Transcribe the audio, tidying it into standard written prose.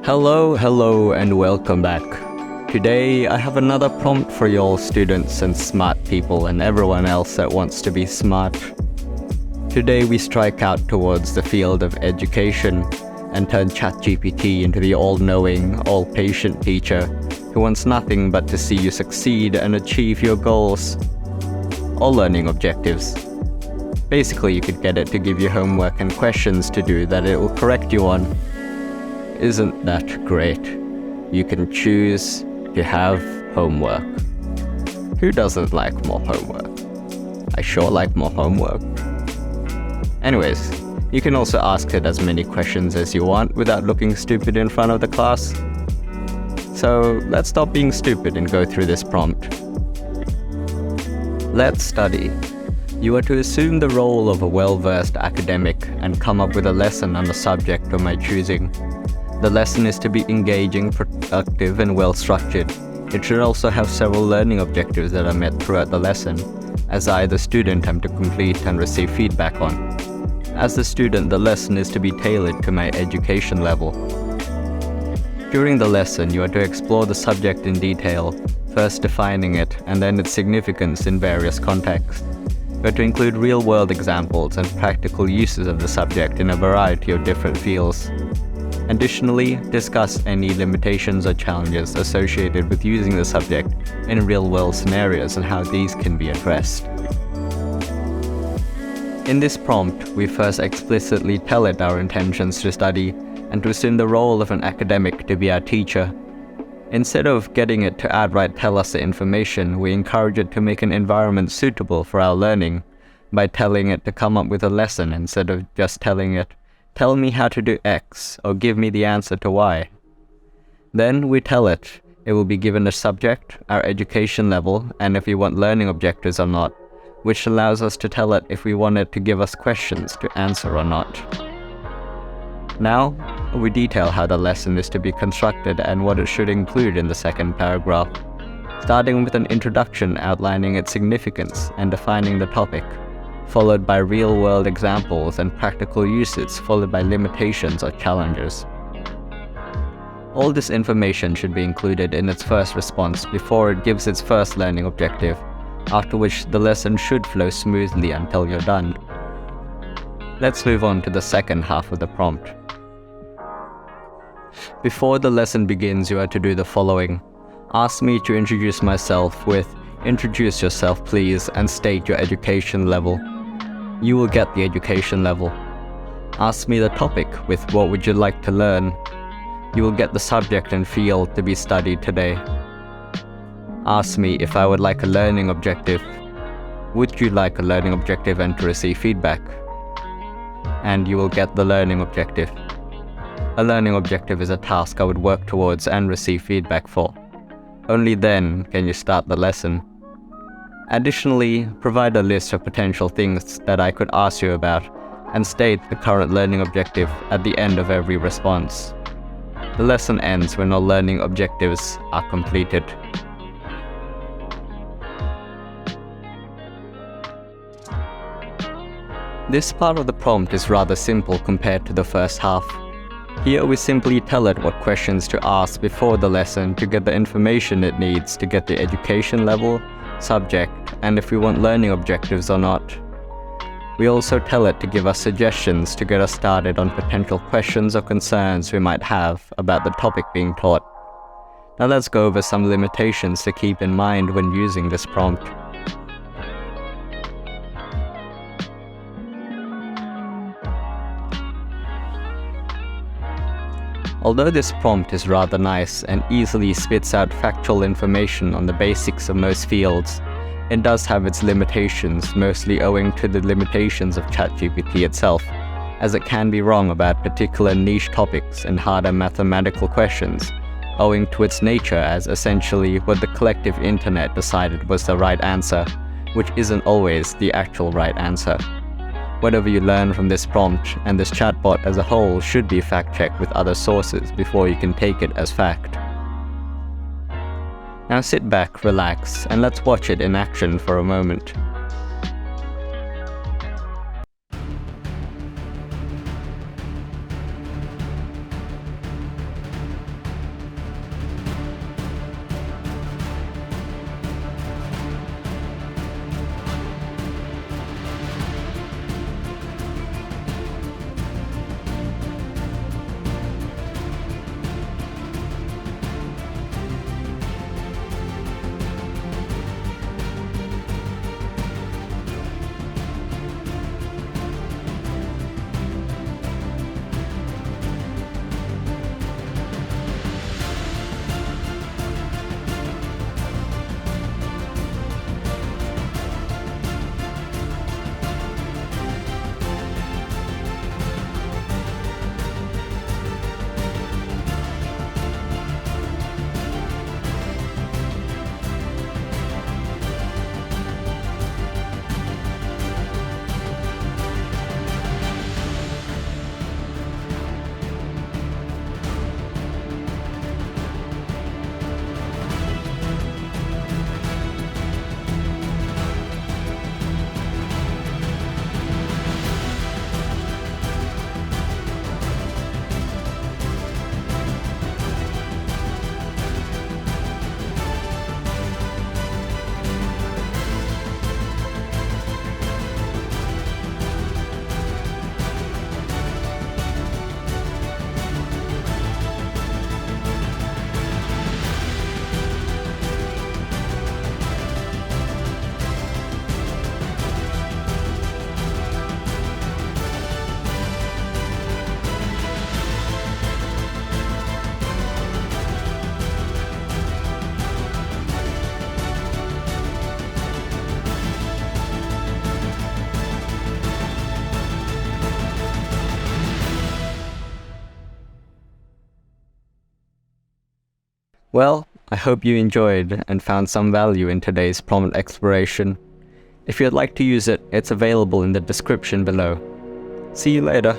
Hello, and welcome back. Today, I have another prompt for y'all students and smart people and everyone else that wants to be smart. Today, we strike out towards the field of education and turn ChatGPT into the all-knowing, all-patient teacher who wants nothing but to see you succeed and achieve your goals. All learning objectives. Basically, you could get it to give you homework and questions to do that it will correct you on. Isn't that great? You can choose to have homework. Who doesn't like more homework? I sure like more homework. Anyways, you can also ask it as many questions as you want without looking stupid in front of the class. So let's stop being stupid and go through this prompt. Let's study. You are to assume the role of a well-versed academic and come up with a lesson on the subject of my choosing. The lesson is to be engaging, productive, and well-structured. It should also have several learning objectives that are met throughout the lesson, as I, the student, am to complete and receive feedback on. As the student, the lesson is to be tailored to my education level. During the lesson, you are to explore the subject in detail, first defining it, and then its significance in various contexts. You are to include real-world examples and practical uses of the subject in a variety of different fields. Additionally, discuss any limitations or challenges associated with using the subject in real-world scenarios and how these can be addressed. In this prompt, we first explicitly tell it our intentions to study and to assume the role of an academic to be our teacher. Instead of getting it to outright tell us the information, we encourage it to make an environment suitable for our learning by telling it to come up with a lesson instead of just telling it, "Tell me how to do X," or "Give me the answer to Y." Then we tell it will be given a subject, our education level, and if we want learning objectives or not, which allows us to tell it if we want it to give us questions to answer or not. Now, we detail how the lesson is to be constructed and what it should include in the second paragraph, starting with an introduction outlining its significance and defining the topic, followed by real-world examples and practical uses, followed by limitations or challenges. All this information should be included in its first response before it gives its first learning objective, after which the lesson should flow smoothly until you're done. Let's move on to the second half of the prompt. Before the lesson begins, you are to do the following. Ask me to introduce myself with, "Introduce yourself please, and state your education level." You will get the education level. Ask me the topic with, "What would you like to learn?" You will get the subject and field to be studied today. Ask me if I would like a learning objective. Would you like a learning objective and to receive feedback? And you will get the learning objective. A learning objective is a task I would work towards and receive feedback for. Only then can you start the lesson. Additionally, provide a list of potential things that I could ask you about and state the current learning objective at the end of every response. The lesson ends when all learning objectives are completed. This part of the prompt is rather simple compared to the first half. Here we simply tell it what questions to ask before the lesson to get the information it needs to get the education level, subject, and if we want learning objectives or not. We also tell it to give us suggestions to get us started on potential questions or concerns we might have about the topic being taught. Now let's go over some limitations to keep in mind when using this prompt. Although this prompt is rather nice and easily spits out factual information on the basics of most fields, it does have its limitations, mostly owing to the limitations of ChatGPT itself, as it can be wrong about particular niche topics and harder mathematical questions, owing to its nature as essentially what the collective internet decided was the right answer, which isn't always the actual right answer. Whatever you learn from this prompt and this chatbot as a whole should be fact-checked with other sources before you can take it as fact. Now sit back, relax, and let's watch it in action for a moment. Well, I hope you enjoyed and found some value in today's prompt exploration. If you'd like to use it, it's available in the description below. See you later.